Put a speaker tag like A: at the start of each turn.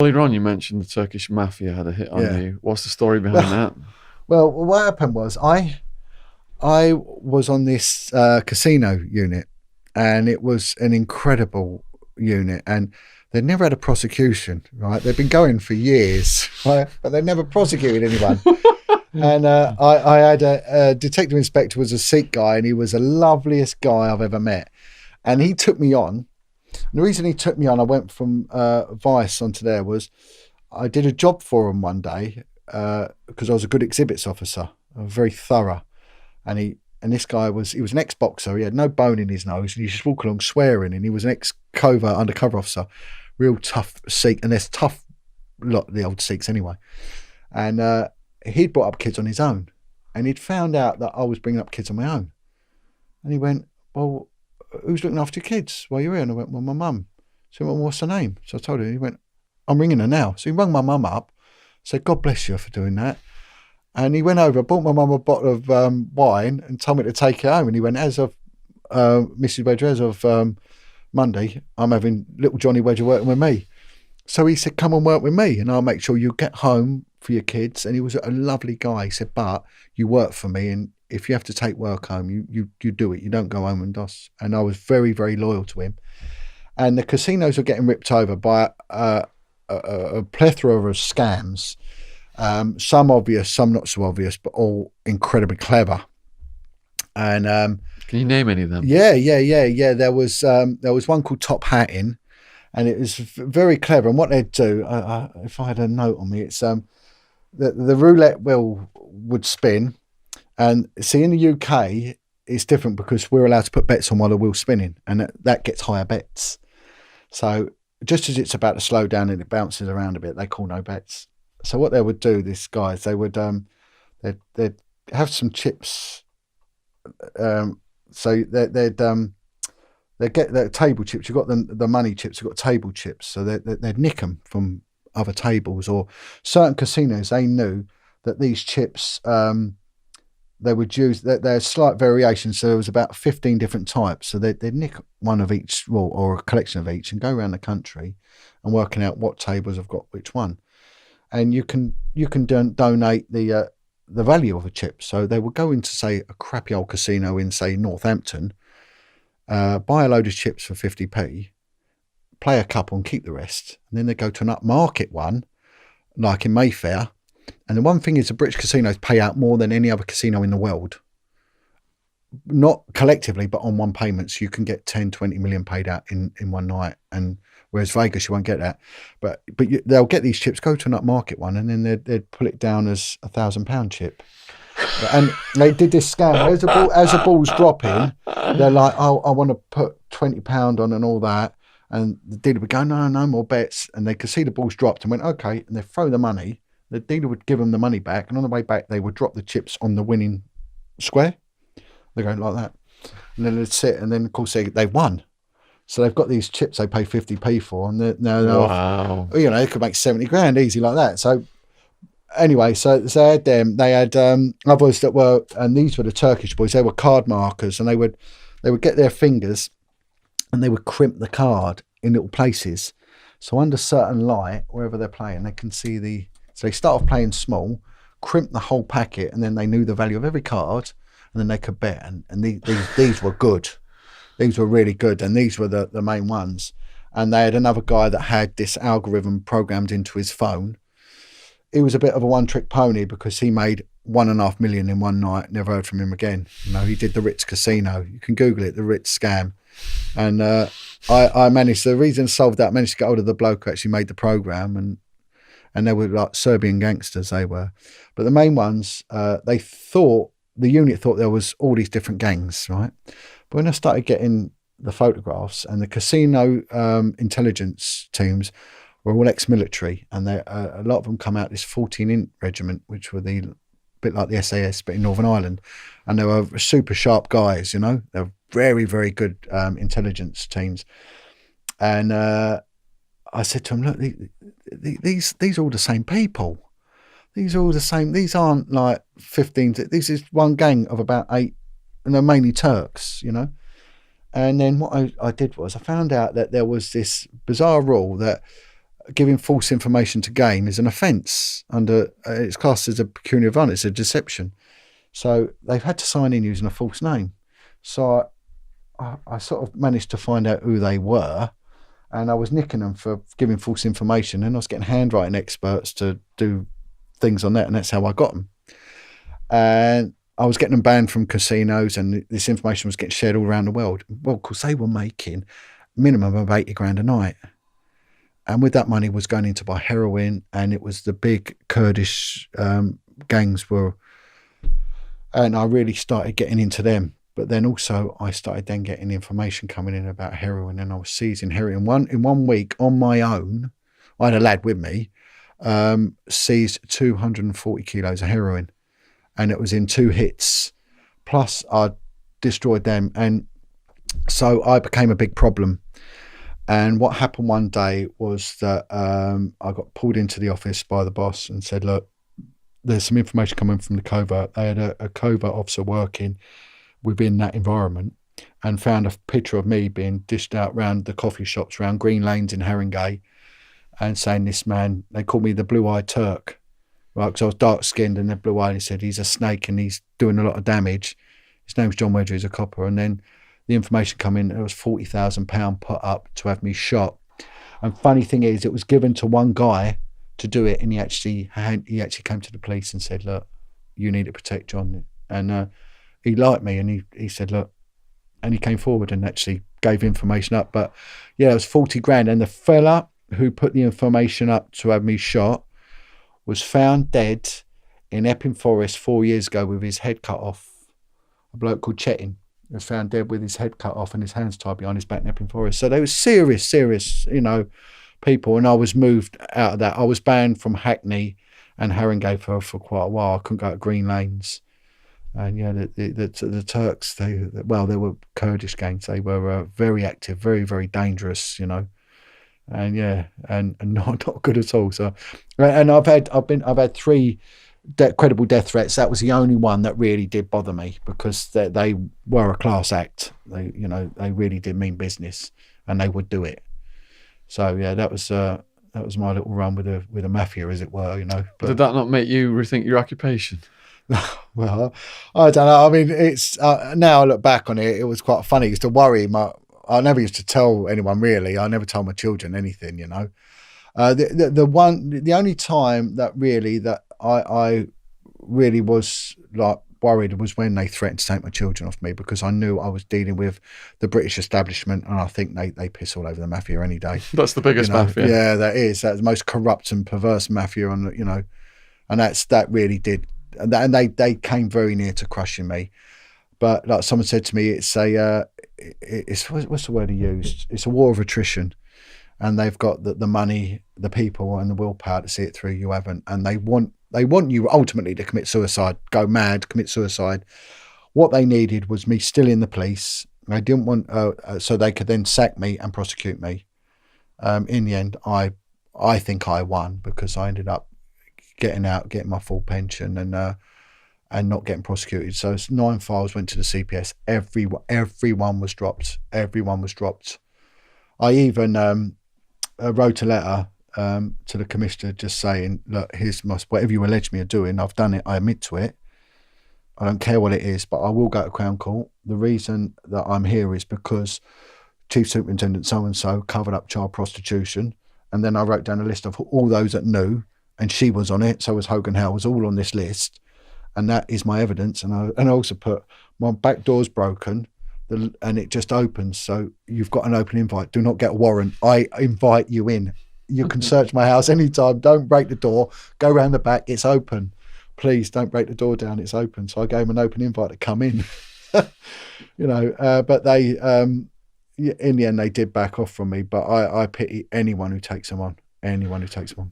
A: Earlier on, you mentioned the Turkish Mafia had a hit on
B: Yeah.
A: you. What's the story behind that?
B: Well, what happened was I was on this casino unit, and it was an incredible unit, and they'd never had a prosecution. Right, they'd been going for years, right, but they never prosecuted anyone. And I had a detective inspector was a Sikh guy, and he was the loveliest guy I've ever met. And he took me on. And the reason he took me on, I went from Vice onto there, was I did a job for him one day because I was a good exhibits officer. I was very thorough. And this guy was an ex-boxer. He had no bone in his nose, and he just walked along swearing. And he was an ex-covert undercover officer, real tough Sikh, and there's tough lot the old Sikhs anyway. And he'd brought up kids on his own, and he'd found out that I was bringing up kids on my own. And he went, "Well, who's looking after your kids while you're here?" And I went, "Well, my mum." So he went, "Well, what's her name?" So I told him. He went, "I'm ringing her now." So he rang my mum up, said, "God bless you for doing that." And he went over, bought my mum a bottle of wine, and told me to take it home. And he went, "As of Mrs. Wedger, as of Monday, I'm having little Johnny Wedger working with me." So he said, "Come and work with me, and I'll make sure you get home for your kids." And he was a lovely guy. He said, "But you work for me, and if you have to take work home, you do it. You don't go home and DOS." And I was very, very loyal to him. And the casinos were getting ripped over by a plethora of scams. Some obvious, some not so obvious, but all incredibly clever. And
A: Can you name any of them?
B: yeah. There was one called Top Hatting, and it was very clever. And what they'd do, if I had a note on me, it's the roulette wheel would spin, and see in the UK it's different because we're allowed to put bets on while the wheel's spinning, and that gets higher bets. So just as it's about to slow down and it bounces around a bit, they call no bets. So what they would do, these guys, they would they'd have some chips. So they'd get the table chips. You've got the money chips. You've got table chips. So they'd nick them from other tables, or certain casinos. They knew that these chips they would use. There's slight variations. So there was about 15 different types. So they'd nick one of each, well, or a collection of each, and go around the country and working out what tables have got which one. And you can donate the value of a chip. So they would go into, say, a crappy old casino in, say, Northampton, buy a load of chips for 50p, play a couple and keep the rest. And then they go to an upmarket one, like in Mayfair. And the one thing is, the British casinos pay out more than any other casino in the world. Not collectively, but on one payment. So you can get 10, 20 million paid out in one night. And whereas Vegas, you won't get that. But they'll get these chips, go to an upmarket one, and then they'd pull it down as £1,000 chip. And they did this scam. As the ball's dropping, they're like, "Oh, I want to put £20 on and all that." And the dealer would go, "No more bets." And they could see the ball's dropped and went, "Okay." And they throw the money. The dealer would give them the money back. And on the way back, they would drop the chips on the winning square. They go like that. And then they'd sit. And then, of course, they've won. So they've got these chips they pay 50p for. And
A: Wow.
B: they could make 70 grand easy like that. So anyway, so they had them. They had others that were, and these were the Turkish boys. They were card markers, and they would get their fingers and they would crimp the card in little places. So under certain light, wherever they're playing, they can see the. So they start off playing small, crimp the whole packet, and then they knew the value of every card, and then they could bet. And these were good. These were really good, and these were the main ones. And they had another guy that had this algorithm programmed into his phone. He was a bit of a one-trick pony because he made 1.5 million in one night. Never heard from him again. He did the Ritz Casino. You can Google it, the Ritz scam. And I managed. The reason I solved that, I managed to get hold of the bloke who actually made the program, and they were like Serbian gangsters. They were, but the main ones. The unit thought there was all these different gangs, right? But when I started getting the photographs, and the casino intelligence teams were all ex-military, and a lot of them come out this 14-inch regiment, which were the bit like the SAS, but in Northern Ireland, and they were super sharp guys. They're very, very good intelligence teams. And I said to them, "Look, these are all the same people. These are all the same. These aren't like 15. This is one gang of about 8, and they're mainly Turks, And then what I did was I found out that there was this bizarre rule that giving false information to gain is an offence under, it's classed as a pecuniary advantage, it's a deception. So they've had to sign in using a false name. So I sort of managed to find out who they were, and I was nicking them for giving false information, and I was getting handwriting experts to do things on that, and that's how I got them. And I was getting them banned from casinos, and this information was getting shared all around the world. Well, because they were making minimum of 80 grand a night. And with that money was going in to buy heroin, and it was the big Kurdish gangs were, and I really started getting into them. But then also I started then getting information coming in about heroin, and I was seizing heroin. In 1 week on my own, I had a lad with me, seized 240 kilos of heroin, and it was in 2 hits. Plus I destroyed them, and so I became a big problem. And what happened one day was that I got pulled into the office by the boss and said, look, there's some information coming from the covert. They had a covert officer working within that environment and found a picture of me being dished out around the coffee shops around Green Lanes in Haringey, and saying this man, they called me the blue-eyed Turk, right? Because I was dark-skinned and they're blue-eyed. He said, he's a snake and he's doing a lot of damage. His name's John Wedger, he's a copper. And then the information come in, there was £40,000 put up to have me shot. And funny thing is, it was given to one guy to do it, and he actually came to the police and said, look, you need to protect John. And he liked me, and he said, look, and he came forward and actually gave information up. But yeah, it was 40 grand. And the fella who put the information up to have me shot was found dead in Epping Forest 4 years ago with his head cut off. A bloke called Chetting was found dead with his head cut off and his hands tied behind his back in Epping Forest. So they were serious, people. And I was moved out of that. I was banned from Hackney and Haringey for quite a while. I couldn't go to Green Lanes. And yeah, the Turks, they were Kurdish gangs. They were very active, very, very dangerous, and yeah, and not good at all. So, and I've had 3 credible death threats. That was the only one that really did bother me, because they were a class act. They really did mean business, and they would do it. So yeah, that was my little run with a mafia, as it were. But
A: did that not make you rethink your occupation?
B: Well, I don't know. I mean, it's now I look back on it, it was quite funny. I used to worry. I never used to tell anyone, really. I never told my children anything. The only time that I really was like worried was when they threatened to take my children off me, because I knew I was dealing with the British establishment, and I think they piss all over the mafia any day.
A: That's the biggest mafia.
B: Yeah, that's the most corrupt and perverse mafia and that really did. And they came very near to crushing me, but like someone said to me, it's what's the word he used? It's a war of attrition, and they've got the money, the people, and the willpower to see it through. You haven't, and they want you ultimately to commit suicide, go mad, commit suicide. What they needed was me still in the police. They didn't want so they could then sack me and prosecute me. In the end, I think I won, because I ended up getting out, getting my full pension, and not getting prosecuted. So 9 files went to the CPS. Everyone was dropped. Everyone was dropped. I even wrote a letter to the commissioner just saying, look, here's whatever you allege me of doing, I've done it, I admit to it. I don't care what it is, but I will go to Crown Court. The reason that I'm here is because Chief Superintendent so-and-so covered up child prostitution. And then I wrote down a list of all those that knew, and she was on it, so was Hogan Howe, was all on this list. And that is my evidence. And I also put, my back door's broken, and it just opens. So you've got an open invite. Do not get a warrant. I invite you in. You can search my house anytime. Don't break the door. Go round the back. It's open. Please don't break the door down. It's open. So I gave them an open invite to come in. But they, in the end, they did back off from me. But I pity anyone who takes them on. Anyone who takes them on.